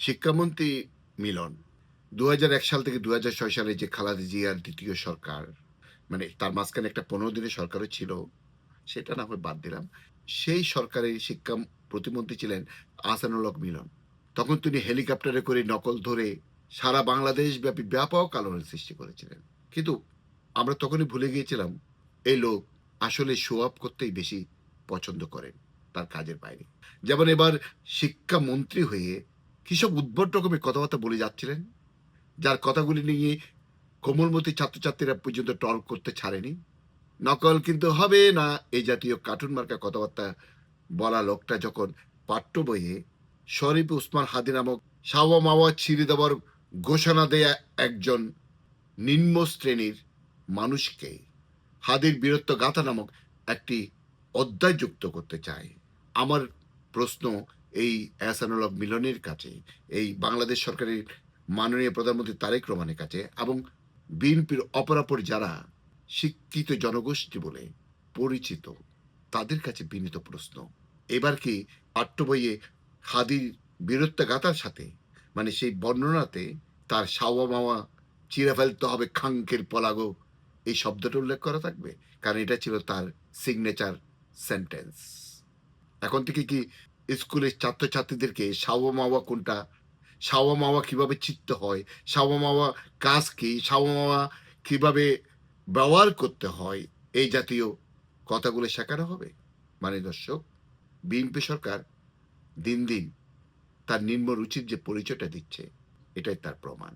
শিক্ষামন্ত্রী মিলন ২০০১ সাল থেকে ২০০৬ সালে যে খালেদা জিয়ার দ্বিতীয় সরকার, মানে তার মাঝখানে একটা ১৫ দিনের সরকারও ছিল, সেটা না হয় বাদ দিলাম। সেই সরকারের শিক্ষা প্রতিমন্ত্রী ছিলেন আহসানুল হক মিলন। তখন তিনি হেলিকপ্টারে করে নকল ধরে সারা বাংলাদেশ ব্যাপী ব্যাপক আলোড়ন সৃষ্টি করেছিলেন। কিন্তু আমরা তখনই ভুলে গিয়েছিলাম এই লোক আসলে শো অফ করতেই বেশি পছন্দ করেন তার কাজের বাইরে। যেমন এবার শিক্ষামন্ত্রী হয়ে কিসব উদ্ভট রকমের কথাবার্তা বলে যাচ্ছিলেন, যার কথাগুলি নিয়ে কোমলমতি ছাত্রছাত্রীরা পর্যন্ত ট্রল করতে ছাড়েনি। নকল কিন্তু হবে না, এই জাতীয় কার্টুন মার্কা কথাবার্তা বলা লোকটা যখন পাঠ্য বইয়ে শরীফ উসমান হাদি নামক সাওয়া মাওয়া ছিঁড়ে দেওয়ার ঘোষণা দেয়া একজন নিম্ন শ্রেণীর মানুষকে হাদির বীরত্ব গাথা নামক একটি অধ্যায় যুক্ত করতে চায়, আমার প্রশ্ন এই এহসানুল হক মিলনের কাছে, এই বাংলাদেশ সরকারের মাননীয় প্রধানমন্ত্রী তারেক রহমানের কাছে এবং বিএনপির অপরাপর যারা শিক্ষিত জনগোষ্ঠী বলে পরিচিত, তাদের কাছে বিনীত প্রশ্ন, এবার কি পাঠ্য বইয়ে হাদির বীরত্ব গাথার সাথে, মানে সেই বর্ণনাতে তার সাওয়া মাওয়া চিরে ফেলতে হবে খাঙ্কের পলাগো, এই শব্দটা উল্লেখ করা থাকবে? কারণ এটা ছিল তার সিগনেচার সেন্টেন্স। এখন থেকে কি স্কুলের ছাত্রছাত্রীদেরকে সাওয়া মাওয়া কোনটা, সাওয়া মাওয়া কিভাবে চিত্ত হয়, সাওয়া মাওয়া কাজ কি, সাওয়া মাওয়া কিভাবে ব্যবহার করতে হয়, এই জাতীয় কথাগুলো শেখানো হবে? মানে দর্শক, বিএনপি সরকার দিন দিন তার নিম্ন রুচির যে পরিচয়টা দিচ্ছে, এটাই তার প্রমাণ।